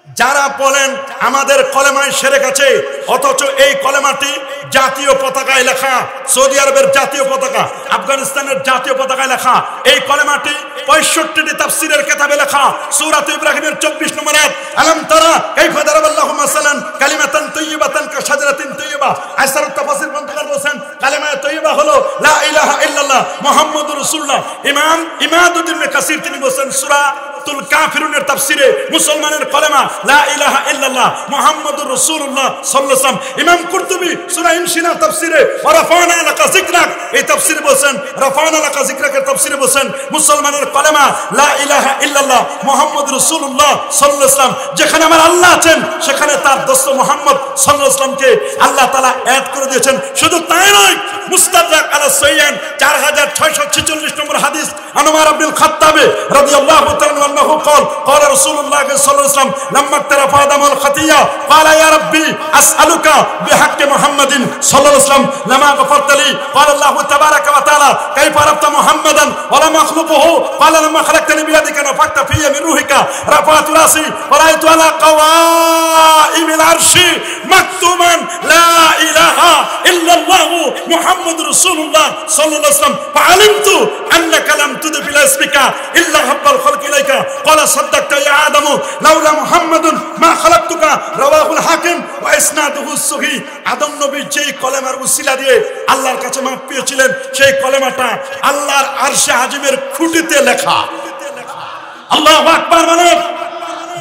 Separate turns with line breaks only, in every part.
যারা বলেন আমাদের কলেমায় শিরক আছে, অথচ এই কলেমাটি জাতীয় পতাকায় লেখা, সৌদি আরবের জাতীয় পতাকা, আফগানিস্তানের জাতীয় পতাকায় লেখা, এই কলেমাটি 65টি তাফসীরের কিতাবে লেখা, সূরা ইব্রাহিমের 24 নম্বর আয়াত, আলাম তারা কাইফা দারাবাল্লাহু মাসালান কালিমাতান তাইয়্যিবাতান কাশাজারাতিন তাইয়্যিবা। আইসারুত তাফসীর গ্রন্থকার বলেন কালিমা তাইয়্যিবা হলো লা ইলাহা ইল্লাল্লাহ মুহাম্মাদুর রাসূলুল্লাহ। ইমাম ইমাদুদ্দিন ইবনে কাসির তিনি বলেন সূরাতুল কাফিরুনের তাফসীরে মুসলমানের কলেমা লা ইলাহা ইল্লাল্লাহ মুহাম্মাদুর রাসূলুল্লাহ সাল্লাল্লাহু আলাইহি ওয়াসাল্লাম। ইমাম কুরতুবী সূরা ইনশিরা তাফসীরে রাফানা লাকা যিকরাক এই তাফসীরে বলেন, রাফানা লাকা যিকরাকের তাফসীরে বলেন মুসলমানের কলেমা লা ইলাহা ইল্লাল্লাহ মুহাম্মাদুর রাসূলুল্লাহ সাল্লাল্লাহু আলাইহি ওয়াসাল্লাম। যেখানে আমার আল্লাহ আছেন সেখানে তার দোস্ত মুহাম্মদ সাল্লাল্লাহু আলাইহি ওয়াসাল্লামকে আল্লাহ তাআলা অ্যাড করে দিয়েছেন। শুধু তাই নয়, মুস্তাদরাক আলা সাইয়ান 4646 নম্বর হাদিস, আনোয়ার ইবনুল খাত্তাব রাদিয়াল্লাহু তাআলা আনহু قال قال رسول الله صلى الله عليه وسلم لما اقترف آدم الخطيئة قال يا ربي أسألك بحق محمد صلى الله عليه وسلم لما غفرت لي. قال الله تبارك وتعالى كيف عرفت محمدا ولم أخلقه؟ قال لما خلقتني بيدك نفخت في من روحك رفعت رأسي فرأيت على قوائم العرش مكتوبا لا إله إلا الله محمد رسول الله صلى الله عليه وسلم فعلمت أنك لم تضف إلى اسمك إلا حب الخلق إليك. قال صدقت يا آدم لولا محمد ما خلقتك. رواه الحاكم وإسناده صحيح. আদম নবী যেই কলেমার উসিলা দিয়ে আল্লাহর কাছে মাপ পেয়েছিলেন, সেই কলেমাটা আল্লাহর আরশে আজিমের খুঁটিতে লেখা। আল্লাহু আকবার মানে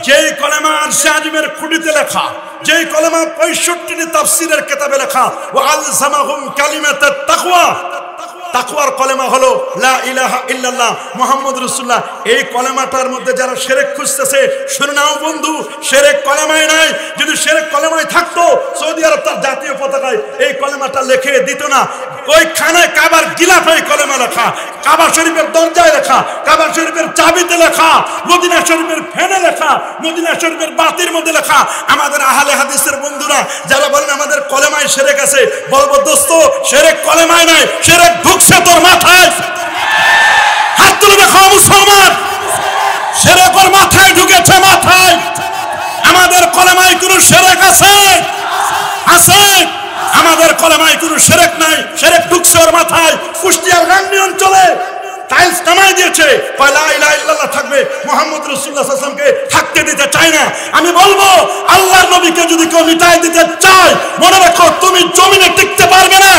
যেই কলেমা আরশে আজিমের খুঁটিতে লেখা, যেই কলেমা 65টি তাফসীরের কিতাবে লেখা, ওয়া আলজামাহুম কালিমাতাত তাকওয়া। তাকওয়ার কলেমা হলো লা ইলাহা ইল্লাল্লাহ মুহাম্মাদুর রাসূলুল্লাহ। এই কলেমাটার মধ্যে যারা শিরক খুঁজতেছে, শুনে নাও বন্ধু, শিরক কলেমায় নাই। যদি শিরক কলেমায় থাকতো সৌদি আরব তার জাতীয় পতাকায় এই কলেমাটা লিখে দিত না। ওই খানায় কাবার গিলাফে কলেমা লেখা, কাবা শরীফের দরজায় লেখা, কাবা শরীফের চাবিতে লেখা, মদিনা শরীফের ফ্যানে লেখা, মদিনা শরীফের বাতির মধ্যে লেখা। আমাদের আহলে হাদিসের বন্ধুরা যারা বলেন আমাদের কলেমায় শিরক আছে, বলবো দোস্ত, শিরক কলেমায় নাই, শিরক ঢুকছে তোর মাথায়। হাত তুলে দেখাও মুসলমান, শিরক ওর মাথায় ঢুকেছে, মাথায়। আমাদের কলেমায় কোনো শিরক আছে? আছে? আমাদের কলেমায় কোনো শিরক নাই, শিরক ঢুকছে ওর মাথায়। কুষ্টিয়ার গাংনী অঞ্চলে টাইলস নামাই দিয়েছে, লা ইলাহা ইল্লাল্লাহ থাকবে, মুহাম্মদ রাসূলুল্লাহ সাল্লাল্লাহু আলাইহি ওয়াসাল্লামকে থাকতে দিতে চায় না। আমি বলবো আল্লাহর নবীকে যদি কেউ মিটাই দিতে চায়, মনে রাখো তুমি জমিনে টিকতে পারবে না।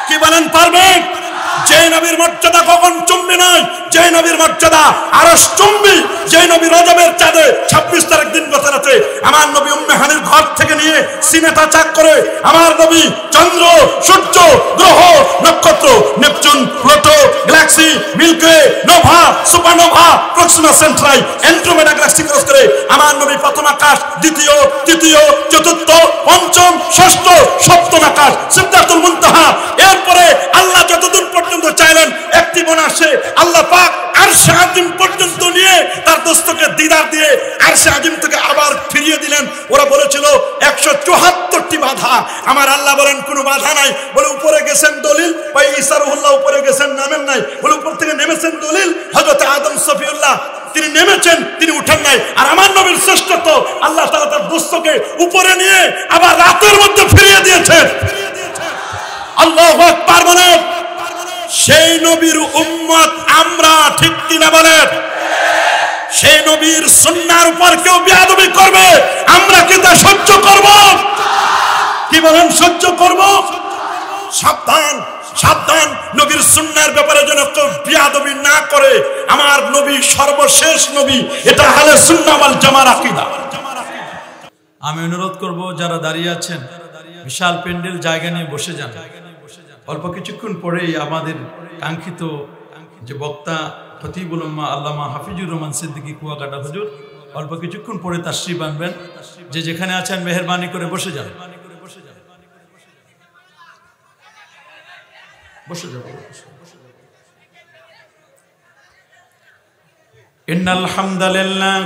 কি বলেন পারবে? যে নবীর মর্যাদা কখন চুম্বি নয়, যে নবীর মর্যাদা আরশ চুম্বি, যে নবী রজবের চাঁদে 26 তারিখ দিন বছর আছে, আমার নবী উম্মে হানির ঘর থেকে নিয়ে সিনেটা চাক করে আমার নবী চন্দ্র, সূর্য, গ্রহ, নক্ষত্র, Neptune, Pluto, galaxy, milky way, nova, supernova, Proxima Centauri, Andromeda galaxy cross করে আমার নবী প্রথম আকাশ, দ্বিতীয়, তৃতীয়, চতুর্থ, পঞ্চম, ষষ্ঠ, সপ্তম আকাশ, সিদরাতুল মুনতাহা। এরপরে আল্লাহ যতদূর পর্যন্ত চাইলেন একটি বোনাসে আল্লাহ পাক আরশে আজিম পর্যন্ত নিয়ে তার দোস্তকে দিদার দিয়ে আরশে আজিম থেকে আবার ফিরিয়ে দিলেন। ওরা বলেছিল 174টি বাধা, আমার আল্লাহ বলেন কোনো বাধা নাই। বলে উপরে গেছেন দলিল, ভাই ঈসা রুহুল্লাহ উপরে গেছেন, নামেন নাই। বলে উপর থেকে নেমেছেন দলিল, হযরত আদম সফিউল্লাহ তিনি নেমেছেন, তিনি উঠেন নাই। আর আমার নবীর শ্রেষ্ঠত্ব আল্লাহ তাআলা তার দোস্তকে উপরে নিয়ে আবার রাতের মধ্যে ফিরিয়ে দিয়েছেন। আল্লাহু আকবার বলেন। সেই নবীর উম্মত আমরা, ঠিক কিনা বলেন? সেই নবীর সুন্নাহর উপর কেউ বেয়াদবি করবে, আমরা কি তা সহ্য করব? কি বলেন, সহ্য করব? সাবধান, সাবধান, নবীর সুন্নাহর ব্যাপারে যেন কেউ বেয়াদবি না করে। আমার নবী সর্বশেষ নবী, এটা আহলে সুন্নাহ ওয়াল জামার আকীদা।
আমি অনুরোধ করব যারা দাঁড়িয়ে আছেন বিশাল প্যান্ডেল, জায়গা নিয়ে বসে যান। অল্প কিছুক্ষণ পরেই আমাদের কাঙ্ক্ষিত যে বক্তা খতিবুল উম্মাহ আল্লামা হাফিজুর রহমান সিদ্দিকী কুয়াকাটা হুজুর অল্প কিছুক্ষণ পরে তাশরীফ আনবেন। যে যেখানে আছেন মেহেরবানি করে বসে যান, বসে যান। ইন্নাল হামদালিল্লাহ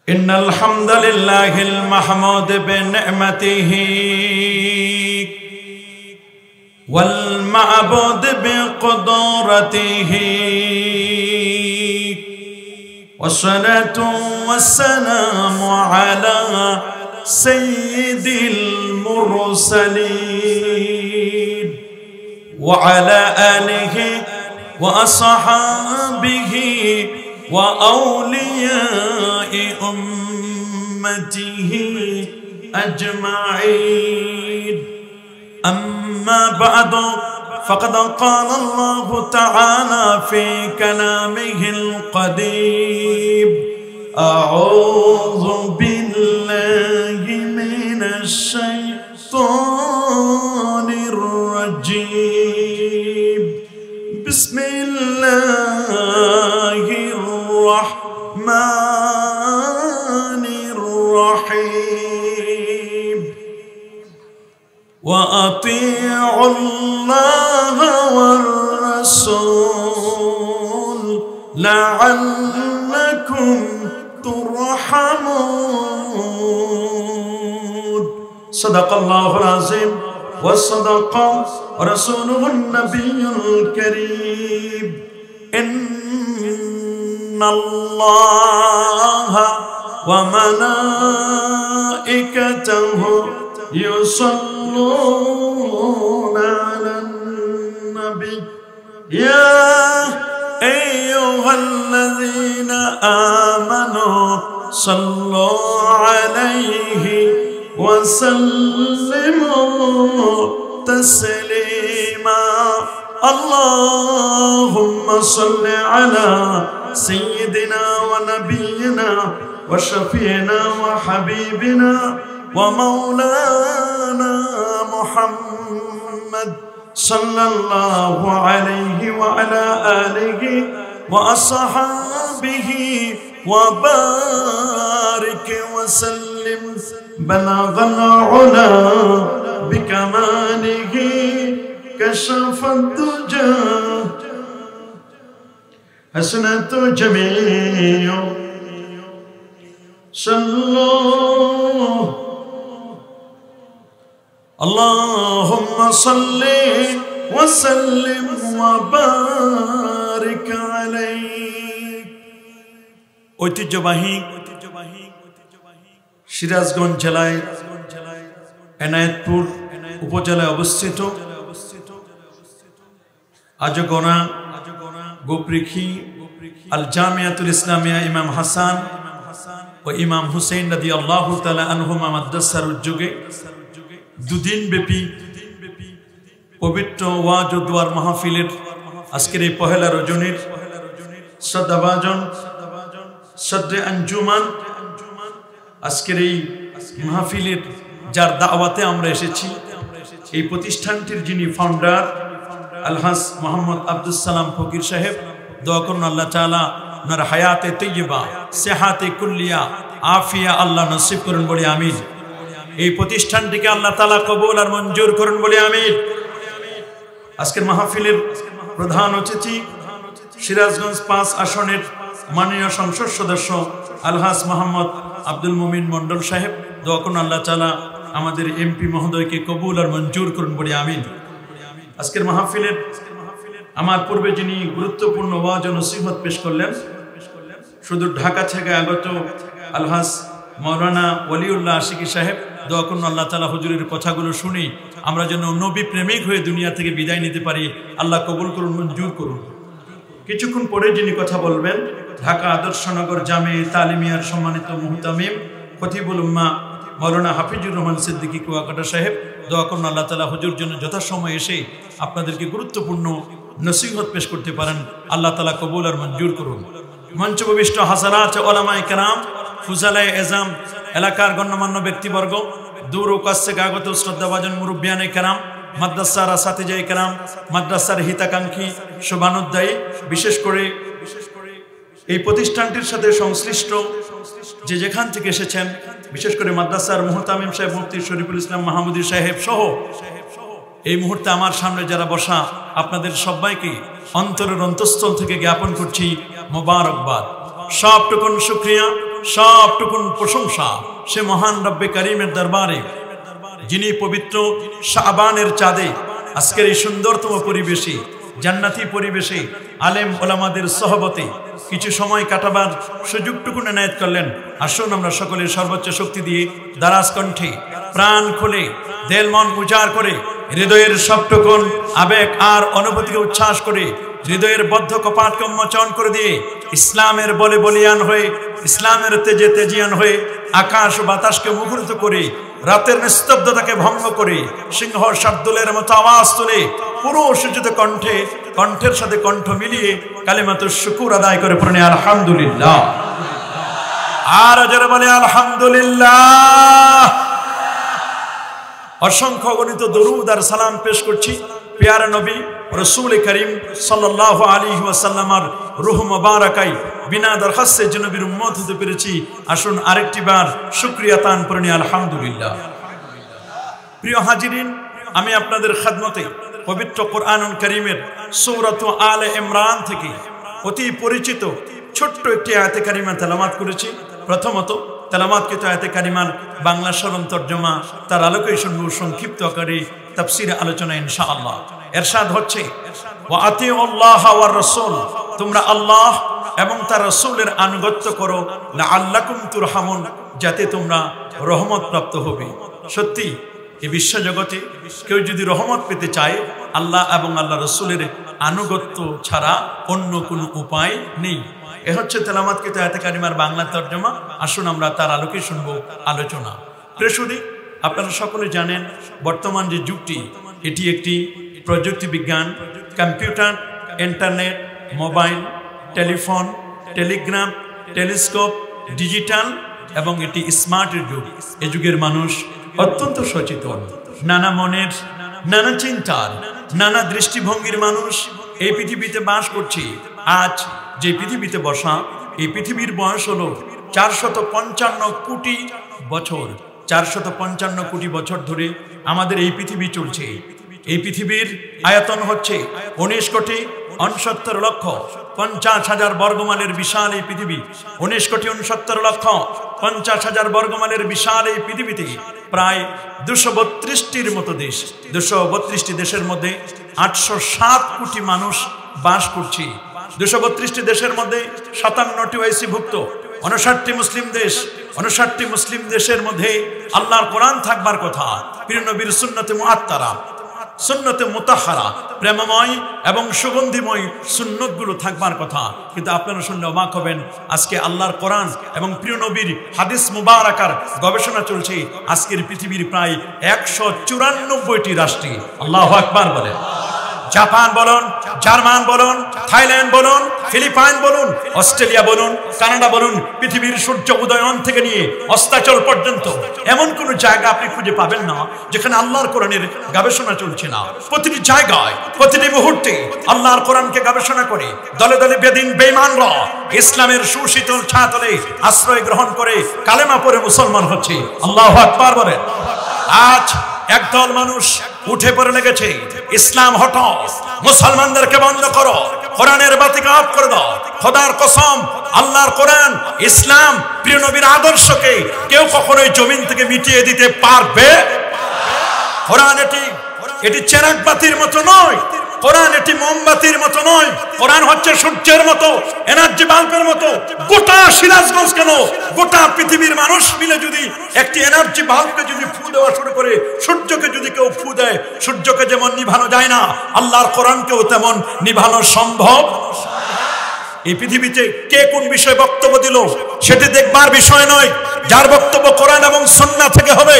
ইন্নাল হামদালিল্লাহিল মাহমুদ বিনি'মাতিহি ওয়াল মা'বুদ বিকুদরাতিহি والصلاة والسلام على سيد المرسلين وعلى آله وأصحابه وأولياء أمته أجمعين أما بعد فقد قال الله تعالى في كلامه القديم أعوذ بالله من الشيطان الرجيم بسم الله الرحمن الرحيم وأطيعوا الله والرسول لعلكم ترحمون صدق الله العظيم وصدق رسوله النبي الكريم إن الله وملائكته يصلون على النبي يا أيها الذين آمنوا صلوا عليه وسلموا تسليما اللهم صل على سيدنا ونبينا وشفينا وحبيبنا ومولانا محمد صلى الله عليه وعلى آله وأصحابه وبارك وسلم بلغ العلا بكماله كشف الدجى حسنة جميع صلوا اللهم صل وسلم وبارك عليه ঐতিহ্যবাহী সিরাজগঞ্জ জেলায় এনায়েতপুর উপজেলায় অবস্থিত আজগোনা গোপরিখি আল জামিয়াতুল ইসলামিয়া ইমাম হাসান ও ইমাম হুসেইন রাদিয়াল্লাহু তাআলা আনহুমা মাদ্রাসার উদ্যোগে দুদিন ব্যাপী পবিত্র ওয়াজ ও দোয়ার মাহফিলের আজকের এই পহেলা রজনীর শ্রদ্ধাভাজন সদরে আঞ্জুমান আজকের এই মাহফিলের যার দাওয়াতে আমরা এসেছি এই প্রতিষ্ঠানটির যিনি ফাউন্ডার আলহাজ মোহাম্মদ আব্দুল সালাম ফকির সাহেব দোয়া করুন আল্লাহ তাআলা ওনার হায়াতে তৈয়বা সেহাতে কুল্লিয়া আফিয়া আল্লাহ নসিব করুন বলে আমিন এই প্রতিষ্ঠানটিকে আল্লাহ তাআলা কবুল আর মঞ্জুর করুন বলে আমিন আজকের মাহফিলের প্রধান অতিথি সিরাজগঞ্জ 5 আসনের মাননীয় সংসদ সদস্য আলহাজ মোহাম্মদ আব্দুল মুমিন মন্ডল সাহেব দোয়া করুন আল্লাহ তাআলা আমাদের এমপি মহোদয়কে কবুল আর মঞ্জুর করুন বলে আমিন আজকের মাহফিলের আমার পূর্বে যিনি গুরুত্বপূর্ণ ওয়াজ ও নসিহত পেশ করলেন শুধু ঢাকা থেকে আগত আলহাজ মাওলানা ওয়ালিউল্লাহ আশিকি সাহেব দোয়া করুন আল্লাহ তাআলা হুজুরের কথাগুলো শুনি আমরা যেন নবী প্রেমিক হয়ে দুনিয়া থেকে বিদায় নিতে পারি আল্লাহ কবুল করুন মঞ্জুর করুন কিছুক্ষণ পরে যিনি কথা বলবেন ঢাকা আদর্শনগর জামে তালিমিয়ার সম্মানিত মুহতামিম খতিবুল উম্মাহ মাওলানা হাফিজুর রহমান সিদ্দিকী কুয়াকাটা সাহেব দোয়া করুন আল্লাহ তাআলা হুজুর জন্য যথাসময়ে এসে আপনাদেরকে গুরুত্বপূর্ণ নসিহত পেশ করতে পারেন আল্লাহ তাআলা কবুল আর মঞ্জুর করুন মঞ্চবিষ্ট হাজারাত উলামায়ে কেরাম ফুজালায়ে এজাম এলাকার গণ্যমান্য ব্যক্তিবর্গ দূর ও কাছ থেকে আগত শ্রদ্ধাভাজন মুরব্বিয়ানে কেরাম মাদ্রাসার আসাতিজায়ে কেরাম মাদ্রাসার হিতাকাঙ্ক্ষী শুভানুধ্যায়ী বিশেষ করে এই প্রতিষ্ঠানটির সাথে সংশ্লিষ্ট যে যেখান থেকে এসেছেন বিশেষ করে মাদ্রাসার মুহতামিম সাহেব মুফতি শরীফুল ইসলাম মাহমুদী সাহেব সহ এই মুহূর্তে আমার সামনে যারা বসা আপনাদের সবাইকে অন্তরের অন্তঃস্থল থেকে জ্ঞাপন করছি মোবারকবাদ সবটুকুন শুকরিয়া সবটুকুন প্রশংসা সে মহান রব্বে কারীমের দরবারে যিনি পবিত্র শাবানের চাঁদে আজকের এই সুন্দরতম পরিবেশে জান্নাতি পরিবেশে আলেম ওলামাদের সহবতে কিছু সময় কাটাবার সুযোগটুকু এনায়েত করলেন। আসুন আমরা সকলের সর্বোচ্চ শক্তি দিয়ে দারাজ কণ্ঠে প্রাণ খুলে দেল মন উজাড় করে হৃদয়ের সবটুকুন আবেগ আর অনুভূতিকে উচ্ছ্বাস করে হৃদয়ের বদ্ধ কপাটকে উন্মোচন করে দিয়ে ইসলামের বলে বলিয়ান হয়ে ইসলামের তেজে তেজিয়ান হয়ে আকাশ ও বাতাসকে মুখরিত করে রাতের নিস্তব্ধতাকে ভঙ্গ করে সিংহ শার্দুলের মতো আওয়াজ তুলে পুরো সুচিত কণ্ঠে কণ্ঠের সাথে কণ্ঠ মিলিয়ে কালিমাতুশ শুকুর আদায় করে পড়ে আলহামদুলিল্লাহ। আর যারা বলে আলহামদুলিল্লাহ। অসংখ্য গণিত দরুদ আর সালাম পেশ করছি প্যারা নবী রাসূল করিম সাল্লাল্লাহু আলাইহি ওয়াসাল্লামের রূহ মুবারাকাই বিনা দরখাস্তে যে নবীর উম্মত হতে পেরেছি। আসুন আরেকটি বার শুকরিয়া তান পড়ি আলহামদুলিল্লাহ। প্রিয় হাজিরিন, আমি আপনাদের খেদমতে পবিত্র কোরআনুল কারীমের সূরাত আলে ইমরান থেকে অতি পরিচিত ছোট্ট একটি আয়াতে কারিমা তেলাওয়াত করেছি। প্রথমত তেলাওয়াতকৃত আয়াতে কারিমার বাংলা সরল তরজমা তার আলোকে শুনব সংক্ষিপ্ত আকারে তাফসীর আলোচনা ইনশাআল্লাহ। ইরশাদ হচ্ছে, ওয়া আতিউল্লাহ ওয়ার রাসূল, তোমরা আল্লাহ এবং তার রাসূলের আনুগত্য করো, লাআল্লাকুম তুরহামুন, যাতে তোমরা রহমত প্রাপ্ত হবে। সত্যি এই বিশ্বজগতে কেউ যদি রহমত পেতে চায় আল্লাহ এবং আল্লাহ রাসূলের আনুগত্য ছাড়া অন্য কোনো উপায় নেই। এ হচ্ছে তেলাওয়াতকৃত আয়াতে কারিমার বাংলা তরজমা। আসুন আমরা তার আলোকে শুনবো আলোচনা। প্রিয়সুধী, আপনারা সকলে জানেন বর্তমান যে যুগটি এটি একটি প্রযুক্তি বিজ্ঞান, computer, internet, mobile, telephone, Telegram, telescope, digital এবং এটি স্মার্টের যুগ। এ যুগের মানুষ অত্যন্ত সচেতন, নানা মনের, নানা চিন্তার, নানা দৃষ্টিভঙ্গির মানুষ এই পৃথিবীতে বাস করছে। আজ যে পৃথিবীতে বসা, এই পৃথিবীর বয়স হলো 455 কোটি বছর। 455 কোটি বছর ধরে আমাদের এই পৃথিবী চলছে। এই পৃথিবীর আয়তন হচ্ছে 19,69,50,000 বর্গমাইলের বিশাল এই পৃথিবী। 19,69,50,000 বর্গমাইলের বিশাল এই পৃথিবীতে প্রায় 232টির মতো দেশ। 232টি দেশের মধ্যে 807 কোটি মানুষ বাস করছে। 232টি দেশের মধ্যে 57টি ওআইসি-ভুক্ত, 59টি মুসলিম দেশ। 59টি মুসলিম দেশের মধ্যে আল্লাহর কোরআন থাকবার কথা, প্রিয় নবীর সুন্নতে মুআত্তারা, সুন্নতে মুতাহহারা, প্রেমময় এবং সুগন্ধিময় সুন্নতগুলো থাকবার কথা। কিন্তু আপনারা শুনলে অবাক হবেন, আজকে আল্লাহর কোরআন এবং প্রিয় নবীর হাদিস মুবারাকার গবেষণা চলছে আজকের পৃথিবীর প্রায় 194টি রাষ্ট্রে। আল্লাহু আকবার বলেন। জাপান বলুন, জার্মান বলুন, থাইল্যান্ড বলুন, ফিলিপাইন বলুন, অস্ট্রেলিয়া বলুন, কানাডা বলুন, পৃথিবীর সূর্য উদয়ন থেকে নিয়ে অস্তাচল পর্যন্ত এমন কোন জায়গা আপনি খুঁজে পাবেন না যেখানে আল্লাহর কোরআনের গবেষণা চলছে না। প্রতিটি জায়গায়, প্রতিটি মুহূর্তে আল্লাহর কোরআনকে গবেষণা করে দলে দলে বেদিন বেঈমানরা ইসলামের সুশীতল ছায়াতলে আশ্রয় গ্রহণ করে কালেমা পড়ে মুসলমান হচ্ছে। আল্লাহু আকবার বলেন। আজ একদল মানুষ উঠে পড়ে লেগেছে, ইসলাম হটাও, মুসলমানদেরকে বন্ধ করো, কোরআনের বাতিকে অফ করে দাও। খোদার কসম, আল্লাহর কোরআন, ইসলাম, প্রিয় নবীর আদর্শকে কেউ কখনোই জমিন থেকে মিটিয়ে দিতে পারবে? কোরআন এটি চেরাগ বাতির মতো নয়, কোরআন এটি মোমবাতির মতো নয়। কোরআন হচ্ছে সূর্যের মতো, এনার্জি বাল্বের মতো। গোটা সিরাজগঞ্জ কেন, গোটা পৃথিবীর মানুষ মিলে যদি একটি এনার্জি বাল্বকে যদি ফু দেওয়া শুরু করে, সূর্যকে যদি কেউ ফু দেয়, সূর্যকে যেমন নিভানো যায় না, আল্লাহর কোরআনকেও তেমন নিভানো সম্ভব। এই পৃথিবীতে কে কোন বিষয়ে বক্তব্য দিল সেটি দেখবার বিষয় নয়, যার বক্তব্য কোরআন এবং সুন্নাহ থেকে হবে।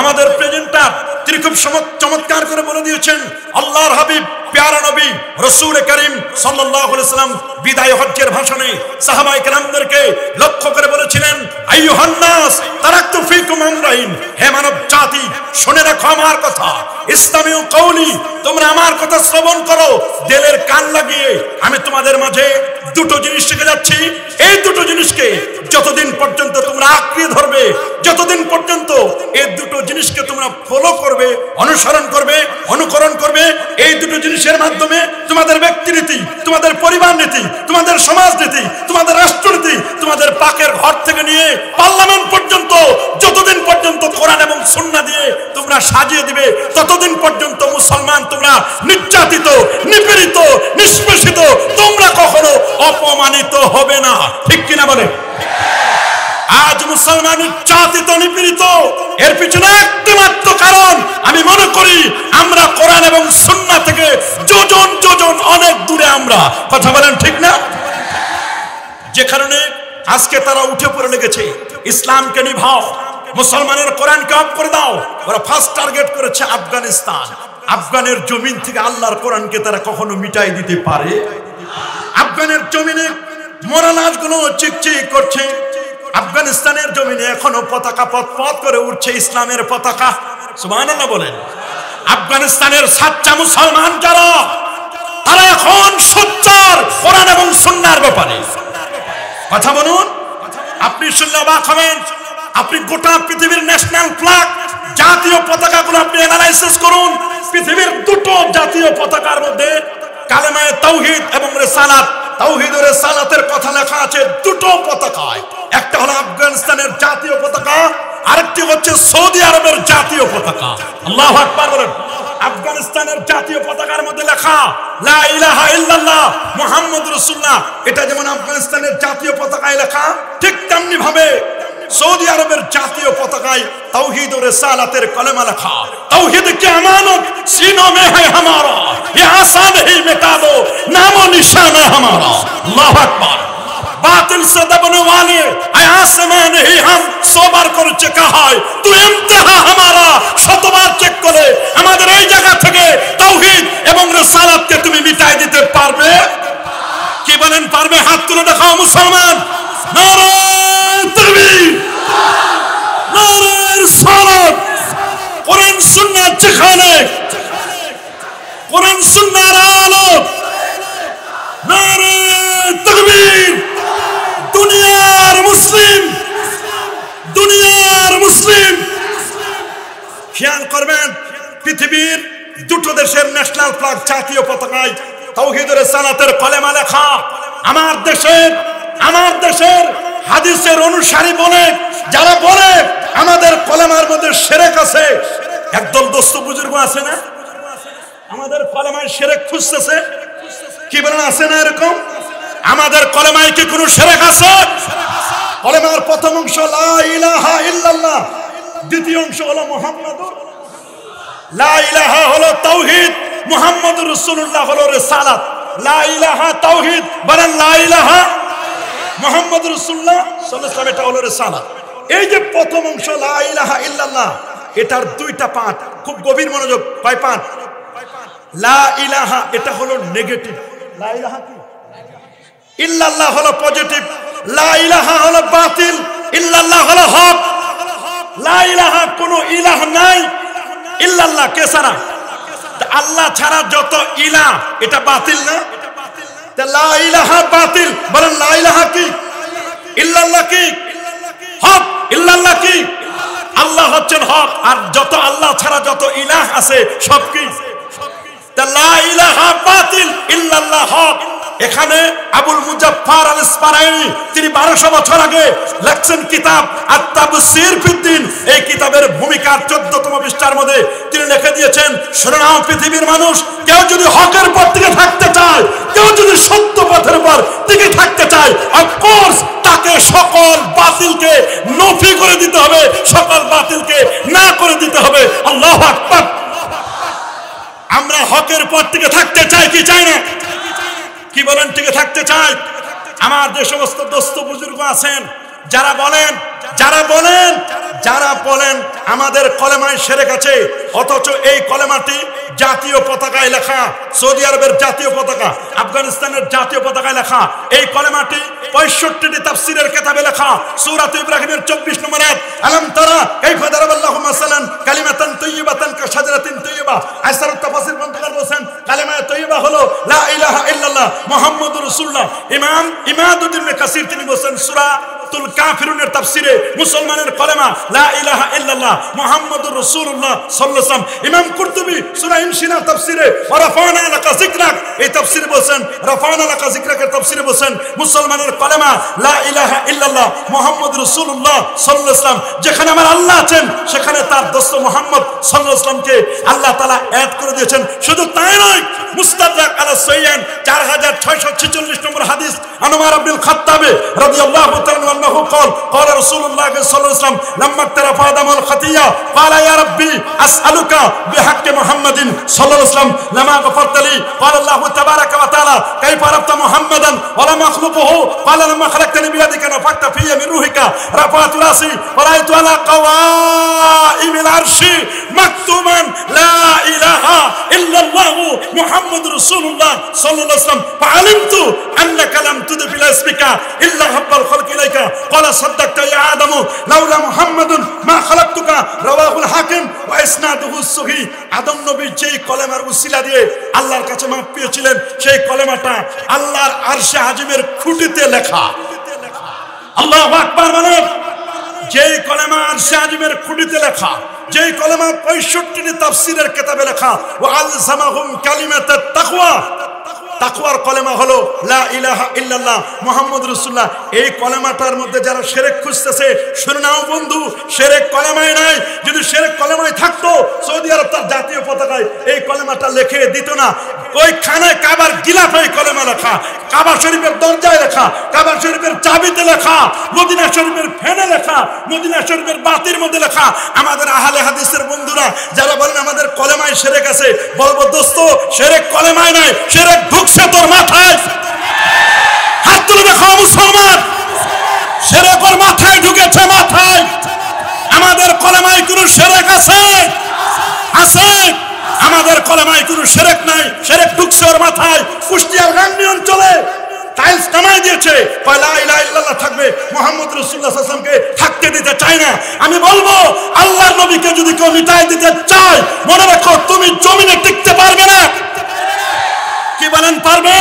আমাদের প্রেজেন্টার তিনি খুব চমৎকার করে বলে দিয়েছেন, আল্লাহর হাবিব প্যারা নবী রাসূল করিম সাল্লাল্লাহু আলাইহি ওয়াসাল্লাম বিদায় হজ্জের ভাষণে সাহাবায়ে কেরামদেরকে লক্ষ্য করে বলেছিলেন, আইয়ুহান নাস তারাকতু ফীকুম আমরাইন, হে মানব জাতি শুনে রাখো আমার কথা, ইসলামিউ কওলি, তোমরা আমার কথা শ্রবণ করো, দিলের কান লাগিয়ে। আমি তোমাদের মাঝে দুটো জিনিস শিখে যাচ্ছি। এই দুটো জিনিসকে যতদিন পর্যন্ত তোমরা আঁকড়ে ধরবে, যতদিন পর্যন্ত এই দুটো জিনিসকে তোমরা ফলো করবে, অনুসরণ করবে, অনুকরণ করবে, এই দুটো জিনিসের মাধ্যমে তোমাদের ব্যক্তিনীতি, তোমাদের পরিবার নীতি, তোমাদের সমাজ নীতি, তোমাদের রাষ্ট্রনীতি, তোমাদের পাকের ঘর থেকে নিয়ে পার্লামেন্ট পর্যন্ত যতদিন পর্যন্ত কোরআন এবং সুন্নাহ দিয়ে তোমরা সাজিয়ে দিবে, ততদিন পর্যন্ত মুসলমান তোমরা নির্যাতিত
নির্যাতিত, নিপীড়িত, নিষ্পেষিত তোমরা কখনো অপমানিত হবে না। ঠিক কিনা বলে? আজ মুসলমান নির্যাতিত, নিপীড়িত, এর পিছনে একটি মাত্র কারণ আমি মনে করি আমরা কোরআন এবং সুন্নাহ থেকে যোজন যোজন অনেক দূরে আমরা। কথা বলেন ঠিক না? যে কারণে আজকে তারা উঠে পড়ে লেগেছে, ইসলামকে নিভাও, মুসলমানের কোরআনকে অফ করে দাও। ওরা ফার্স্ট টার্গেট করেছে আফগানিস্তান। আফগানের জমিন থেকে আল্লাহর কোরআনকে তারা কখনো মিটাই দিতে পারে? আফগানের জমিনে মরা লাশগুলো চিকচিক করছে, আফগানিস্তানের জমিনে এখনো পতাকা পথ করে উঠছে ইসলামের পতাকা। সুবহানাল্লাহ বলেন। আফগানিস্তানের সাচ্চা মুসলমান যারা, তারা এখন সোচ্চার কোরআন এবং সুন্নাহর ব্যাপারে। কথা বলুন। আপনি শুনলে অবাক হবেন, আপনি গোটা পৃথিবীর ন্যাশনাল ফ্ল্যাগ, জাতীয় পতাকাগুলো আপনি অ্যানালাইসিস করুন। পৃথিবীর দুটো জাতীয় পতাকার মধ্যে কালেমায়ে তাওহীদ এবং রিসালাত, তাওহীদ ও রিসালাতের কথা লেখা আছে দুটো পতাকায়। একটা হলো আফগানিস্তানের জাতীয় পতাকা, আরেকটি হচ্ছে সৌদি আরবের জাতীয় পতাকা। আল্লাহু আকবার বলেন। আফগানিস্তানের জাতীয় পতাকার মধ্যে লেখা লা ইলাহা ইল্লাল্লাহ মুহাম্মাদুর রাসূলুল্লাহ, এটা যেমন আফগানিস্তানের জাতীয় পতাকায় লেখা, ঠিক তেমনি ভাবে সৌদি আরবের জাতীয় পতাকায় তাওহীদ ও রিসালাতের কলেমা লেখা। তাওহীদ কি আমানত सीनों में है हमारा, ये आसान ही मिटा दो नामो निशाना हमारा। अल्लाह अकबर। बातिल से दबने वाले आसमान नहीं हम सोबार করছে কাহায়, তুই ইমতিহা হামারা, শতবার চেক করে আমাদের এই জায়গা থেকে তাওহীদ এবং রিসালাতকে তুমি মিটাই দিতে পারবে? কি বলেন পারবে? হাত তুলে দেখাও মুসলমান। নারে তাকবীর, নারে রিসালাত। কোরআন সুন্নাহ যেখানে, কোরআন সুন্নাহর আলো, নারে তাকবীর। দুনিয়ার মুসলিম, দুনিয়ার মুসলিম খেয়াল করবেন, পৃথিবীর দুটো দেশের ন্যাশনাল ফ্ল্যাগ জাতীয় পতাকায় তাওহীদ ও রিসালাতের কলেমা লেখা। আমার দেশের হাদিসের অনুসারী বলে যারা বলে আমাদের কলেমার মধ্যে শিরক আছে, একদল দোস্ত বুজুর্গ আছে না, আমাদের কলেমায় শিরক খুঁজতেছে। কি বলেন, আছে না এরকম? আমাদের কলেমায় কি কোনো শিরক আছে? কলেমার প্রথম অংশ লা ইলাহা ইল্লাল্লাহ, দ্বিতীয় অংশ হলো মুহাম্মাদুর। লা ইলাহা হলো তাওহীদ, মুহাম্মাদুর রাসূলুল্লাহ হলো রিসালাত। লা ইলাহা তাওহীদ, বলেন লা ইলাহা মুহাম্মাদুর রাসূলুল্লাহ সাল্লাল্লাহু আলাইহি ওয়াসাল্লাম, এটা হলো রিসালাত। এই যে প্রথম অংশ লা ইলাহা ইল্লাল্লাহ, এটার দুইটা পার্ট, খুব গভীর মনোযোগ। কয় পার্ট? লা ইলাহা এটা হলো নেগেটিভ, লা ইলাহা কি? ইল্লাল্লাহ হলো পজিটিভ, লা ইলাহা হলো বাতিল, ইল্লাল্লাহ হলো হক। লা ইলাহা কোনো ইলাহ নাই, ইল্লাল্লাহ কে ছাড়া? আল্লাহ ছাড়া যত ইলাহ এটা বাতিল না? তা লা ইলাহা বাতিল, বলেন লা ইলাহা কি? ইল্লাল্লাহ কি? হক। ইল্লাল্লাহ কি? আল্লাহ হচ্ছেন হক, আর যত আল্লাহ ছাড়া যত ইলাহ আছে সব কি? তা লা ইলাহা বাতিল, ইল্লাল্লাহ হক। এখানে আবুল মুজাফফর আল ইসফারাইনি তিনি 1200 বছর আগে লেখছেন কিতাব আত-তাফসীর ফিদ্দিন। এই কিতাবের ভূমিকার 14তম পৃষ্ঠার মধ্যে তিনি লিখে দিয়েছেন, শুনে নাও পৃথিবীর মানুষ, কেউ যদি হকের পথ থেকে থাকতে চায়, কেউ যদি সত্য পথের উপর টিকে থাকতে চায়, অফকোর্স তাকে সকল বাতিলকে নফি করে দিতে হবে, সকল বাতিলকে না করে দিতে হবে। আল্লাহু আকবার। আমরা হকের পথ থেকে থাকতে চাই কি চাই না? কি বলেন, টিকে থাকতে চাই? আমার যে সমস্ত দোস্ত বুজুর্গ আছেন যারা বলেন আমাদের কলেমায় শিরক আছে, অথচ এই কলেমাটি জাতীয় পতাকায় লেখা, সৌদি আরবের জাতীয় পতাকা, আফগানিস্তানের জাতীয় পতাকায় লেখা। এই কলেমাটি 65টি তাফসীরের কিতাবে লেখা। সূরা ইব্রাহিমের 24 নম্বর আয়াত, আলাম তারা কাইফা দারাবাল্লাহু মাসালান কালিমাতান তাইয়্যিবাতান কাশাজারাতিন তাইয়্যিবা। আইসারুত তাফসীর গ্রন্থকার বলেন কালিমায়ে তাইয়্যিবা হলো লা ইলাহা ইল্লাল্লাহ মুহাম্মাদুর রাসূলুল্লাহ। ইমাম ইমাদউদ্দিন কাসির তিনি বলেন সূরা সূরাতুল কাফিরুনের তাফসিরে মুসলমানের কলেমা লা ইলাহা ইল্লাল্লাহ মুহাম্মাদুর রাসূলুল্লাহ সাল্লাল্লাহু আলাইহি ওয়াসাল্লাম। ইমাম কুরতুবী সূরা ইনশিরাহ তাফসিরে ওয়া রাফা'না লাকা যিকরাক এই তাফসিরে বলেন, রাফা'না লাকা যিকরাকের তাফসিরে বলেন মুসলমানের কলেমা লা ইলাহা ইল্লাল্লাহ মুহাম্মাদুর রাসূলুল্লাহ সাল্লাল্লাহু আলাইহি ওয়াসাল্লাম। যেখানে আমার আল্লাহ আছেন সেখানে তার দোস্ত মুহাম্মদ সাল্লাল্লাহু আলাইহি ওয়াসাল্লামকে আল্লাহ তাআলা এড করে দিয়েছেন। শুধু তাই নয়, মুস্তাদরাক আলা সাইয়ান 4646 নম্বর হাদিস আন উমর ইবনে খাত্তাব রাদিয়াল্লাহু তাআলা আনহু قال قال رسول الله صلى الله عليه وسلم لما اقترف آدم الخطيئة قال يا ربي أسألك بحق محمد صلى الله عليه وسلم لما غفرت لي قال الله تبارك وتعالى كيف عرفت محمدا ولم أخلقه قال لما خلقتني بيدك نفخت في من روحك رفعت رأسي ورأيت على قوائم العرش مكتوبا لا إله إلا الله محمد رسول الله صلى الله عليه وسلم فعلمت أنك لم تضف إلى اسمك إلا حب الخلق إليك قال صدقت يا آدم لولا محمد ما خلقتك رواه الحاكم وإسناده صحيح। আদম নবী যেই কলেমার উসিলা দিয়ে আল্লাহর কাছে মাপ পেয়েছিলেন সেই কলেমাটা আল্লাহর আরশে আজিমের খুঁটিতে লেখা। আল্লাহু আকবার বলেন। যেই কলেমা আরশে আজিমের খুঁটিতে লেখা, যেই কলেমা 65টি তাফসীরের কিতাবে লেখা ওয়া আলজামাহুম কালিমাতাত তাকওয়া, তাকওয়ার কলেমা হলো লা ইলাহা ইল্লাল্লাহ মুহাম্মাদুর রাসূলুল্লাহ। এই কলেমাটার মধ্যে যারা শিরক খুঁজতেছে শুনে নাও বন্ধু, শিরক কলেমায় নাই। যদি শিরক কলেমায় থাকতো সৌদি আরব তার জাতীয় পতাকায় এই কলেমাটা লিখে দিত না। ওই খানায় কাবার গিলাফে এই কলেমা লেখা, কাবা শরীফের দরজায় লেখা, কাবা শরীফের চাবিতে লেখা, মদিনা শরীফের ফেনে লেখা, মদিনা শরীফের বাতির মধ্যে লেখা। আমাদের আহলে হাদিসের বন্ধুরা যারা বলেন আমাদের কলেমায় শিরক আছে, বলবো দোস্ত শিরক কলেমায় নাই, শিরক ঢুকছে তোর মাথায়। হাত তুলে দেখো মুসলমান, শিরক ওর মাথায় ঢুকেছে, মাথায়। আমাদের কলেমায় কোনো শিরক আছে? আছে। আমাদের কলেমায় কোনো শিরক নাই, শিরক ঢুকছে ওর মাথায়। কুষ্টিয়ার গাংনী অঞ্চলে টাইলস নামাই দিয়েছে, লা ইলাহা ইল্লাল্লাহ থাকবে, মুহাম্মদ রাসূলুল্লাহ সাল্লাল্লাহু আলাইহি ওয়াসাল্লামকে থাকতে দিতে চায় না। আমি বলবো আল্লাহর নবীকে যদি কেউ মিটাই দিতে চায়, মনে রাখো তুমি জমিনে টিকতে পারবে না। কি বলেন পারবে?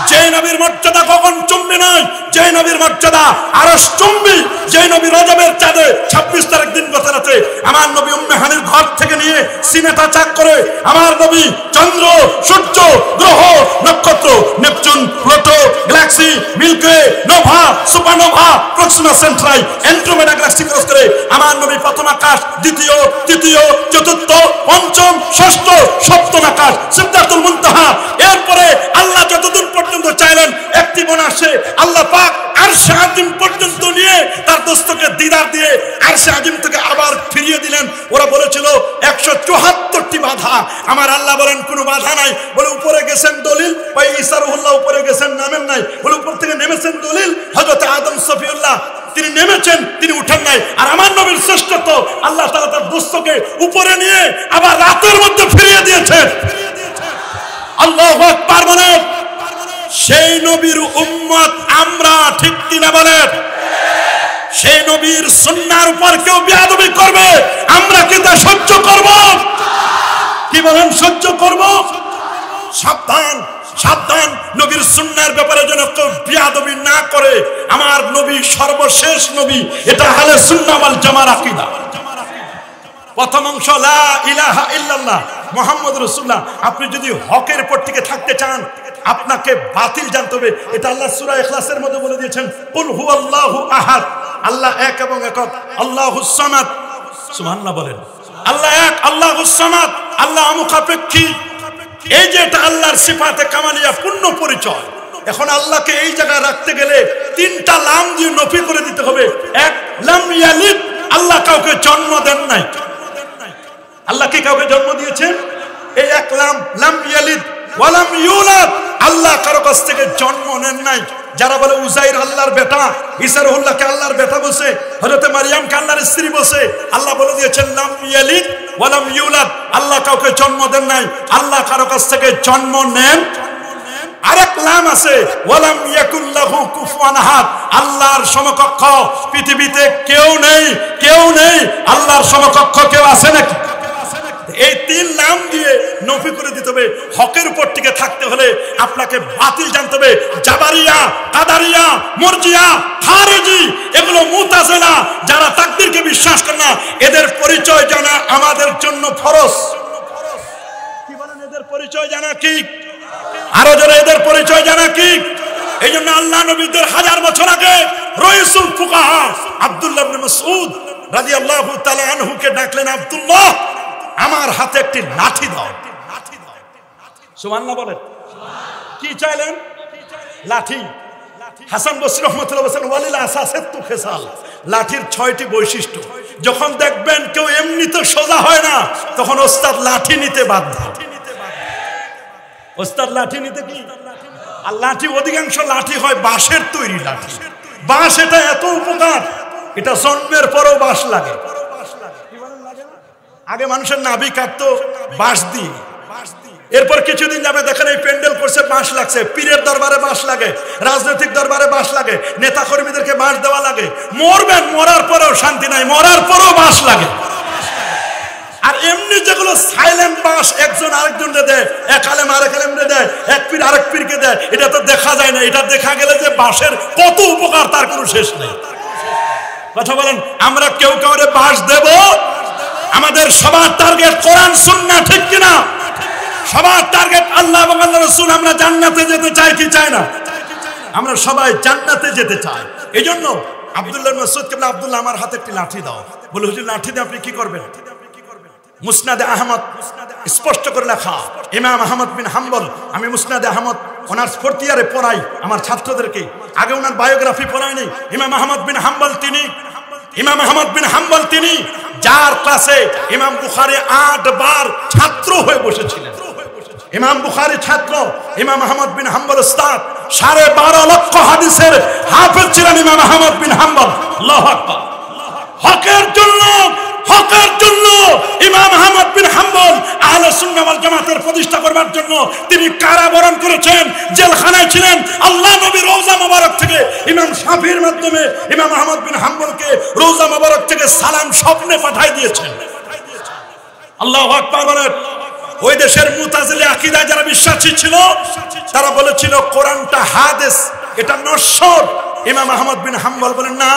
যে নবীর মর্যাদা কখন চুম্বি নয়, যে নবীর মর্যাদা আরশ চুম্বি, যে নবী রজবের চাঁদে 26 তারিখ দিন বছর আছে আমার নবী উম্মে হানির ঘর থেকে নিয়ে সিনেটা চাক করে আমার নবী চন্দ্র, সূর্য, গ্রহ, নক্ষত্র, Neptune, Pluto, galaxy, milky way, nova, supernova, Proxima Centauri, Andromeda galaxy cross করে আমার নবী প্রথম আকাশ, দ্বিতীয়, তৃতীয়, চতুর্থ, পঞ্চম, ষষ্ঠ, সপ্তম আকাশ, সিদরাতুল মুনতাহা। এরপরে আল্লাহ যতদূর পর্যন্ত চাইলেন একটি বোনাসে আল্লাহ পাক আরশে আজিম পর্যন্ত নিয়ে তার দোস্তকে দিদার দিয়ে আরশে আজিম থেকে আবার ফিরিয়ে দিলেন। ওরা বলেছিল 174টি বাধা, আমার আল্লাহ বলেন কোনো বাধা নাই। বলে উপরে গেছেন দলিল, ওই ঈসা রুহুল্লাহ উপরে গেছেন নামেন নাই। বলে উপর থেকে নেমেছেন দলিল, হযরত আদম সফিউল্লাহ তিনি নেমেছেন, তিনি উঠেন নাই। আর আমার নবীর শ্রেষ্ঠত্ব আল্লাহ তাআলা তার দোস্তকে উপরে নিয়ে আবার রাতের মধ্যে ফিরিয়ে দিয়েছেন। আল্লাহু আকবার বলেন। সেই নবীর উম্মত আমরা, ঠিক কিনা বলেন? সেই নবীর সুন্নাহর উপর কেউ বেয়াদবি করবে, আমরা কি তা সহ্য করব? কি বলেন সহ্য করব? সাবধান, সাবধান, নবীর সুন্নাহর ব্যাপারে যেন কেউ বেয়াদবি না করে। আমার নবী সর্বশেষ নবী, এটা আহলে সুন্নাহ ওয়াল জামার আকীদা। প্রথম অংশ লা ইলাহা ইল্লাল্লাহ মুহাম্মাদুর রাসূলুল্লাহ। আপনি যদি হকের উপর টিকে থাকতে চান আপনাকে বাতিল জানতে হবে। এটা আল্লাহ সূরা ইখলাসের মধ্যে বলে দিয়েছেন, কুল হুয়াল্লাহু আহাদ, আল্লাহ এক এবং একক, আল্লাহুস সামাদ। সুবহানাল্লাহ বলেন। আল্লাহ এক, আল্লাহুস সামাদ, আল্লাহ অমুখাপেক্ষী। এই যে এটা আল্লাহর সিফাতে কামালিয়া পূর্ণ পরিচয়। এখন আল্লাহকে এই জায়গায় রাখতে গেলে 3টা লাম দিয়ে নফি করে দিতে হবে। এক, লাম ইয়ালিদ, আল্লাহ কাউকে জন্ম দেন নাই। আল্লাহ কি কাউকে জন্ম দিয়েছেন? এই এক লাম, লাম ইয়ালিদ ওয়ালাম ইউলাদ, আল্লাহ কারো কাছ থেকে জন্ম নেন নাই। যারা বলে উজাইর আল্লাহর বেটা, ঈসা রুহুল্লাহকে আল্লাহর বেটা বসে, হযরত মারইয়ামকে আল্লাহর স্ত্রী বসে, আল্লাহ বলে দিয়েছেন লাম ইয়ালিদ ওয়ালাম ইউলাদ, আল্লাহ কাউকে জন্ম দেন নাই, আল্লাহ কারো কাছ থেকে জন্ম নেন। আরেক লাম আছে, ওয়ালাম ইয়াকুল লাহু কুফুয়ান আহাদ, আল্লাহর সমকক্ষ পৃথিবীতে কেউ নেই, কেউ নেই। আল্লাহর সমকক্ষ কেউ আছে নাকি? এই 3 নাম দিয়ে নফি করে দিতে হবে। হকের উপর টিকে থাকতে হলে আপনাকে বাতিল জানতে হবে। জাবারিয়া, কাদারিয়া, মুরজিয়া, খারিজি কি? আরো জোরে এদের পরিচয় জানা কি? এই জন্য আল্লাহ নবীদের 1000 বছর আগে রাইসুল ফুকাহা আব্দুল্লাহ ইবনে মাসউদ রাদিয়াল্লাহু তাআলা আনহুকে ডাকলেন, আব্দুল্লাহ আমার হাতে একটি লাঠি দাও। সুবহানাল্লাহ বলেন। কি চাইলেন? লাঠি। হাসান বসরি রাহমাতুল্লাহ বলেন ওয়ালিল আসাসাতু খিসাল, লাঠির 6টি বৈশিষ্ট্য। যখন দেখবেন কেউ এমনিতে সোজা হয় না, তখন ওস্তাদ লাঠি নিতে বাধ্য। ওস্তাদ লাঠি নিতে কি? আর লাঠি অধিকাংশ লাঠি হয় বাঁশের তৈরি লাঠি। বাঁশ এটা এত উপকার, এটা জন্মের পরেও বাঁশ লাগে। আগে মানুষের নাভি কাটতো বাঁশ দিয়ে, এরপর কিছুদিন যাবে দেখেন এই প্যান্ডেল করছে বাঁশ লাগছে, পীরের দরবারে বাঁশ লাগে, রাজনৈতিক দরবারে বাঁশ লাগে, নেতা কর্মীদেরকে বাঁশ দেওয়া লাগে। মরবেন, মরার পরেও শান্তি নাই, মরার পরেও বাঁশ লাগে। আর এমনি যেগুলো সাইলেন্ট বাঁশ, একজন আরেকজনকে দেয়, এক আলেম আরেক আলেমকে দেয়, এক পীর আরেক পীরকে দেয়, এটা তো দেখা যায় না। এটা দেখা গেলে যে বাঁশের কত উপকার তার কোনো শেষ নেই। কথা বলেন, আমরা কেউ কাউরে বাঁশ দেব? আমাদের সবার টার্গেট কোরআন সুন্নাহ, ঠিক কিনা? সবার টার্গেট আল্লাহ এবং আল্লাহর রাসূল। আমরা জান্নাতে যেতে চাই কি চাই না? আমরা সবাই জান্নাতে যেতে চাই। এই জন্য আব্দুল্লাহ ইবনে মাসউদ কেবল, আব্দুল্লাহ আমার হাতে একটি লাঠি দাও। বলে হুজুর লাঠি দিয়ে আপনি কি করবেন? মুসনাদে আহমদ স্পষ্ট করে লেখা, ইমাম আহমদ বিন হাম্বল। আমি মুসনাদে আহমদ অনার্স 4th ইয়ারে পড়াই আমার ছাত্রদেরকে। আগে ওনার বায়োগ্রাফি পড়াইনি। ইমাম আহমদ বিন হাম্বল তিনি, ইমাম আহমদ বিন হাম্বল তিনি যার ক্লাসে ইমাম বুখারী 8 বার ছাত্র হয়ে বসেছিলেন। ইমাম বুখারী ছাত্র, ইমাম আহমদ বিন হাম্বল উস্তাদ। 12.5 লক্ষ হাদিসের হাফেজ ছিলেন ইমাম আহমদ বিন হাম্বল। আল্লাহু আকবার। হকের জন্য, হকের জন্য ইমাম আহমদ বিন হাম্বল আহলে সুন্নাহ ওয়াল জামাতের প্রতিষ্ঠা করবার জন্য তিনি কারাবরণ করেছেন, জেলখানায় ছিলেন। আল্লাহ নবী রওজা মোবারক থেকে ইমাম শাফির মাধ্যমে ইমাম আহমদ বিন হাম্বলকে রওজা মোবারক থেকে সালাম স্বপ্নে পাঠিয়ে দিয়েছেন। আল্লাহু আকবার বলেন। ওই দেশের মুতাজিলি আকীদায় যারা বিশ্বাসী ছিল, তারা বলেছিল কোরআনটা হাদিস, এটা নশ্বর। ইমাম আহমদ বিন হাম্বল বলেন না,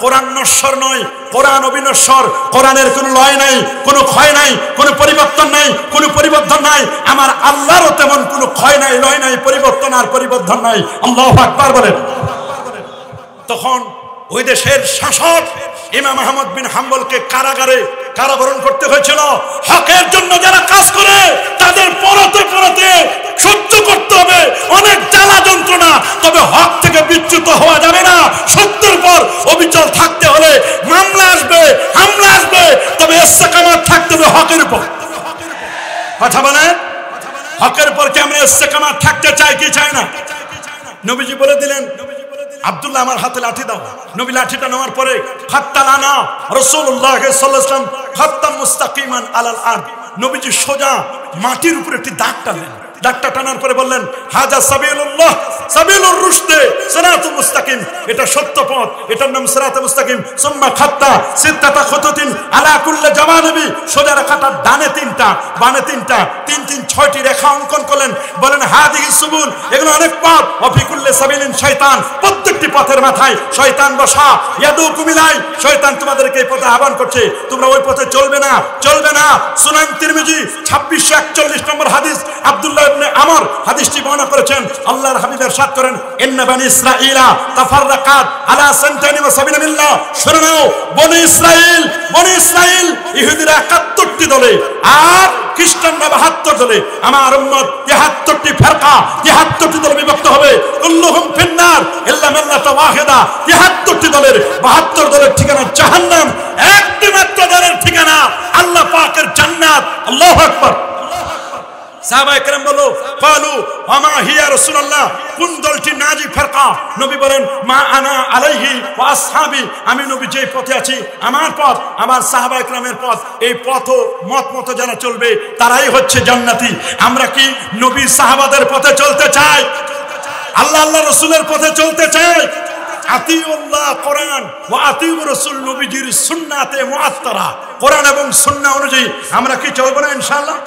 কোরআন নশ্বর নয়, কোরআন অবিনশ্বর। কোরআনের কোনো লয় নাই, কোনো ক্ষয় নাই, কোনো পরিবর্তন নাই, কোনো পরিবর্তন নাই। আমার আল্লাহরও তেমন কোনো ক্ষয় নাই, লয় নাই, পরিবর্তন আর পরিবর্তন নাই। আল্লাহু আকবার বলেন। তখন ওই দেশের শাসক ইমাম আহমদ বিন হাম্বলকে কারাগারে কারাবরণ করতে হয়েছিল। হকের জন্য যারা কাজ করে তাদের পরতে পরতে সহ্য করতে হবে অনেক জ্বালা যন্ত্রণা, তবে হক থেকে বিচ্যুত হওয়া যাবে না। সত্যের পর অবিচল থাকতে হলে মামলা আসবে, হামলা আসবে, তবে ইস্তেকামাত থাকতে হবে হকের উপর। কথা বলেন, হকের উপর কি আমরা ইস্তেকামাত থাকতে চাই কি চাই না? নবীজি বলে দিলেন, আব্দুল্লাহ আমার হাতে লাঠি দাও। নবী লাঠিটা নেওয়ার পরে খাত্তালানা রাসূলুল্লাহ সাল্লাল্লাহু আলাইহি ওয়াসাল্লাম খাত্তাম মুস্তাকিমান আলাল আরদ। নবীজি সোজা মাটির উপরে একটি দাগ টানলেন। দাগটা টানার পরে বললেন, হাজা সাবিলুল্লাহ সাবিলুর রুশদে সিরাতুল মুস্তাকিম, এটা সত্য পথ, এটার নাম সিরাতুল মুস্তাকিম। সুম্মা খাত্তা সিত্তাতা খুতুতিন আলা কুল্লি জামানিবি, সোজা রেখাটা ডানে 3টা, বামে 3টা, 3 6টি রেখা অঙ্কন করলেন। বলেন হাদিহি সুবুল, এগুলো অনেক পথ। ওয়া ফি কুল্লি সাবিলিন শয়তান, প্রত্যেকটি পথের মাথায় শয়তান বসা। ইয়াদুকুম ইলাই, শয়তান তোমাদেরকে এই পথে আহ্বান করছে, তোমরা ওই পথে চলবে না, চলবে না। সুনান তিরমিজি 2641 নম্বর হাদিস, আব্দুল্লাহ ইবনে আমর হাদিসটি বর্ণনা করেছেন। আল্লাহর হাবিব ইরশাদ করেন, ইন্না বানি ইসরাঈলা তাফাররাকাত আলা সানতানি ওয়া সাবিনা মিল্লাহ। শুনে নাও, বনি ইসরাঈল, বনি ইসরাঈল ইহুদিরা 71টি দলে আর খ্রিস্টানরা 72 দলে। আমার উম্মত 73টি ফিরকা, 73টি দলে বিভক্ত হবে। কুল্লুহুম ফিন্নার ইল্লা মিল্লাতা ওয়াহিদা। 73টি দলের 72 দলের ঠিকানা জাহান্নাম, একটি মাত্র দলের ঠিকানা আল্লাহ পাকের জান্নাত। আল্লাহু আকবার। সাহাবায়ে কেরাম বলো, ক্বালু ওয়া মা হিয়া রাসূলুল্লাহ, কোন দলটি নাজি ফিরকা? নবী বলেন, মা আনা আলাইহি ওয়া আসহাবি, আমি নবী যে পথে আছি, আমার পথ, আমার সাহাবায়ে কেরামের পথ। এই পথ মত মতো যারা চলবে তারাই হচ্ছে জান্নাতি। আমরা কি নবী সাহাবাদের পথে চলতে চাই? আল্লাহ আল্লাহ রাসূলের পথে চলতে চাই? আতিউল্লাহ কোরআন ওয়া আতিউর রাসূল, নবীজির সুন্নাতে মুআত্তারা, কোরআন এবং সুন্নাহ অনুযায়ী আমরা কি চলবো না ইনশাআল্লাহ?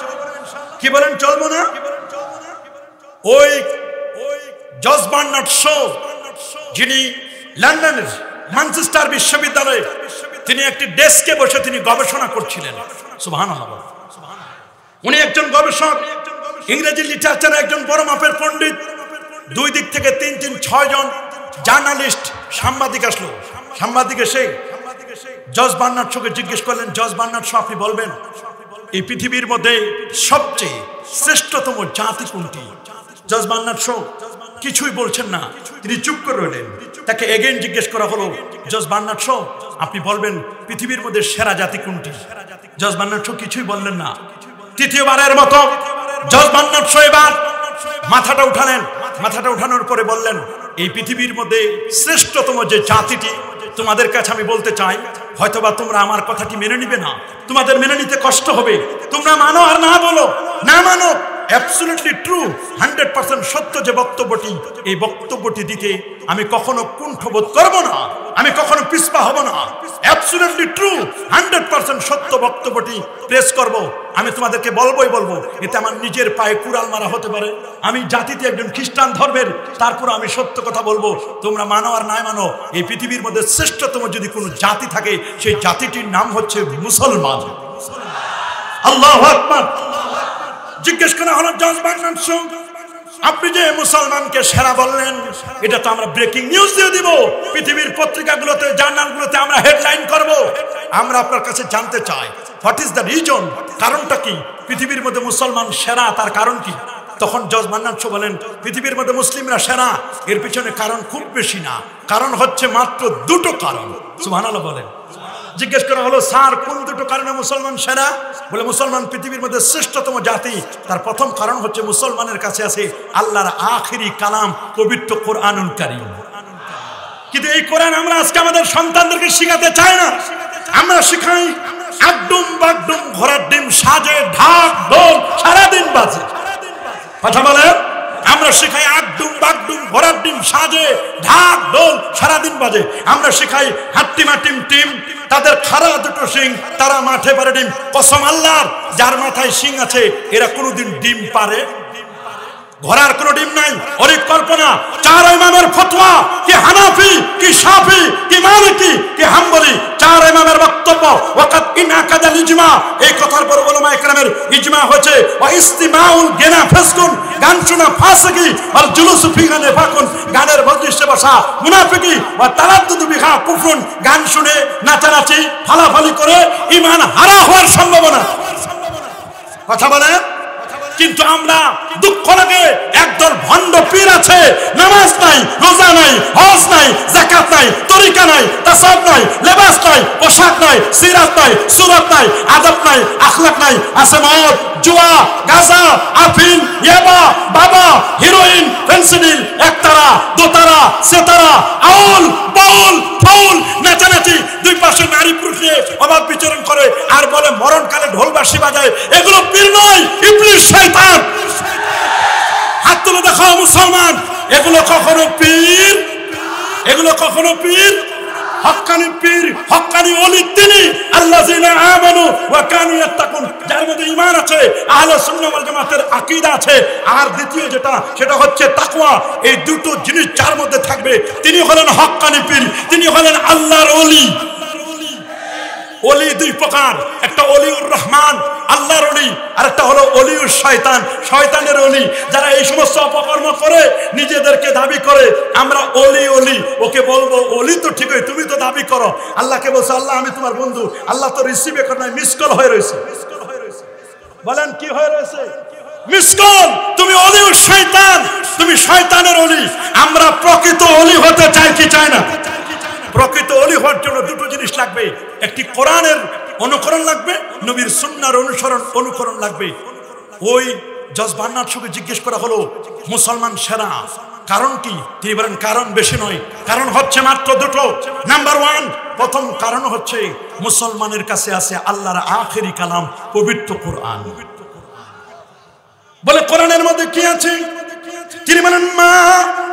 কি বলেন, চলবো না? ওই জর্জ বার্নার্ড শো, যিনি লন্ডনের ম্যানচেস্টার বিশ্ববিদ্যালয়ে তিনি একটি ডেস্কে বসে তিনি গবেষণা করছিলেন। সুবহানাল্লাহ। উনি একজন গবেষক, ইংরেজি লিটারেচারে একজন বড় মাপের পণ্ডিত, দুই দিক থেকে 6 জন জার্নালিস্ট সাংবাদিক আসলো। সাংবাদিক এসে জজ বার্নার্ড শোকে জিজ্ঞেস করলেন, জজ বার্নার্ড শো, আপনি বলবেন এই পৃথিবীর মধ্যে সবচেয়ে শ্রেষ্ঠতম জাতি কোনটি? জজ বার্নার্ড শো কিছুই বলছেন না, তিনি চুপ করে রইলেন। তাকে এগেইন জিজ্ঞেস করা হলো, জজ বার্নার্ড শো, আপনি বলবেন পৃথিবীর মধ্যে সেরা জাতি কোনটি? জজ বার্নার্ড শো কিছুই বললেন না। তৃতীয়বারের মতো জজ বার্নার্ড শো এবার মাথাটা উঠালেন। মাথাটা উঠানোর পরে বললেন, এই পৃথিবীর মধ্যে শ্রেষ্ঠতম যে জাতিটি তোমাদের কাছে আমি বলতে চাই, হয়তোবা তোমরা আমার কথাটি মেনে নিবে না, তোমাদের মেনে নিতে কষ্ট হবে, তোমরা মানো আর না বলো, না মানো, অ্যাবসলিউটলি ট্রু, 100% সত্য যে বক্তব্যটি, এই বক্তব্যটি দিতে আমি কখনো কুণ্ঠবোধ করব না, আমি কখনো পিছপা হব না। অ্যাবসলিউটলি ট্রু, 100% সত্য বক্তব্যটি প্রেস করব, আমি তোমাদেরকে বলবোই বলবো। এতে আমার নিজের পায়ে কুড়াল মারা হতে পারে, আমি জাতিতে একজন খ্রিস্টান ধর্মের, তারপর আমি সত্য কথা বলবো, তোমরা মানো আর নাই মানো, এই পৃথিবীর মধ্যে শ্রেষ্ঠতম যদি কোনো জাতি থাকে, সেই জাতিটির নাম হচ্ছে মুসলমান। আল্লাহু আকবার। জিজ্ঞেস করা হলো, জজ বার্নার্ড শো, আপনি যে মুসলমানকে সেরা বললেন, এটা তো আমরা ব্রেকিং নিউজ দিয়ে দিব, পৃথিবীর পত্রিকাগুলোতে, জার্নালগুলোতে আমরা হেডলাইন করব। আমরা আপনার কাছে জানতে চাই, হোয়াট ইজ দ্য রিজন? কারণটা কি? পৃথিবীর মধ্যে মুসলমান সেরা, তার কারণ কি? তখন জজ বার্নার্ড শো বলেন, পৃথিবীর মধ্যে মুসলিমরা সেরা, এর পিছনে কারণ খুব বেশি না, কারণ হচ্ছে মাত্র 2টো কারণ। সুবহানাল্লাহ বলেন। জিজ্ঞেস করা হলো, স্যার কোন 2টো কারণে মুসলমান সেরা? বলে, মুসলমান পৃথিবীর মধ্যে শ্রেষ্ঠতম জাতি, তার প্রথম কারণ হচ্ছে মুসলমানের কাছে আছে আল্লাহর আখিরি কালাম, পবিত্র কোরআনুল কারীম। কিন্তু এই কোরআন আমরা আজকে আমাদের সন্তানদেরকে শিখাতে চাই না। আমরা শিখাই একদম বাগডুম ঘোড়ার ডিম সাজে, ঢাক ঢোল সারাদিন বাজে। কথা বলে, আমরা শিখাই একদম বাগডুম ঘোড়ার ডিম সাজে, ঢাক ঢোল সারাদিন বাজে। আমরা শিখাই হাট্টিমা টিম টিম, তাদের খাড়া 2টো শিং, তারা মাঠে পারে ডিম। কসম আল্লাহর, যার মাথায় শিং আছে এরা কোনোদিন ডিম পারে? ঘোড়ার কোনো ডিম নাই। অনেক কল্পনা, 4 ইমামের ফতোয়া, কি হানাফি, কি শাফি, কি মালিকি, কি হাম্বলি, 4 ইমামের বক্তব্য, ওয়াকাত ইনাকাদাল ইজমা, এই কথার পর উলামায়ে কেরামের ইজমা হয়েছে, ওয়া ইস্তিমাউল গিনা ফাসকুন, গান শোনা ফাসিকি, ওয়াল জুলুসু ফি গানে ফাকুন, গানের মজলিসে বসা মুনাফিকি, ওয়া তারাদ্দুদু বিহা কুফরুন, গান শুনে নাচানাচি ফালাফালি করে ঈমান হারা হওয়ার সম্ভাবনা। কথা বলে, কিন্তু আমরা দুঃখ লাগে, একদল ভণ্ড পীর আছে, নামাজ নাই, রোজা নাই, হজ নাই, যাকাত নাই, তরিকা নাই, তাসাউফ নাই, লেবাস নাই, পোশাক নাই, সিরাত নাই, সুরাত নাই, আদব নাই, আখলাক নাই, আছে মদ, জুয়া, গাঁজা, আফিন, ইয়াবা, বাবা, হিরোইন, ফেন্সিডিল, একতারা, দোতারা, সেতারা, আউল, বাউল, ফাউল, নাচানাচি, 2 পাশে নারী পুরুষ নিয়ে অবাধ বিচরণ করে, আর বলে মরণকালে ঢোল বাঁশি বাজায়। এগুলো পীর নয়, ইবলিস, শয়তান। হাত তুলে দেখাও মুসলমান, এগুলো কখনো পীর, এগুলো কখনো পীর? হক্কানি পীর, হক্কানি ওলি তিনি আল্লাযিনা আমানু ওয়া কানু ইয়াত্তাকুন, যার মধ্যে ঈমান আছে, আহলে সুন্নাহ ওয়াল জামাতের আকীদা আছে। আর দ্বিতীয় যেটা, সেটা হচ্ছে তাকওয়া। এই 2টো জিনিস যার মধ্যে থাকবে, তিনি হলেন হক্কানি পীর, তিনি হলেন আল্লাহর ওলি। ওলি 2 প্রকার, একটা ওলিউর রহমান, আল্লাহর ওলি, আর একটা হলো ওলিউর শয়তান, শয়তানের ওলি। যারা এই সমস্ত অপকর্ম করে নিজেদেরকে দাবি করে আমরা ওলি ওলি, ওকে বলবো ওলি তো ঠিকই, তুমি তো দাবি করো। আল্লাহকে বলছো, আল্লাহ আমি তোমার বন্ধু, আল্লাহ তো রিসিভ এখন নাই, মিস কল হয়ে রয়েছে। বলেন কি হয়ে রয়েছে? Miss call. তুমি ওলিউর শয়তান, তুমি শয়তানের ওলি। আমরা প্রকৃত ওলি হতে চাই কি চাই না? প্রকৃত ওলি হওয়ার জন্য 2টো জিনিস লাগবে, একটি কোরআনের অনুকরণ লাগবে, নবীর সুন্নাহর অনুকরণ লাগবে। ওই জজ বার্নার্ড শোকে জিজ্ঞেস করা হলো, মুসলমান সেরা, কারণ কি? তিনি বলেন, কারণ বেশি নয়, কারণ হচ্ছে মাত্র 2টো। নাম্বার 1, প্রথম কারণ হচ্ছে মুসলমানের কাছে আছে আল্লাহর আখিরি কালাম, পবিত্র কোরআন। বলে, কোরআনের মধ্যে কি আছে? তিনি বলেন, মা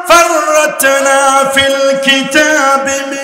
ফাররাতনা ফিল কিতাবি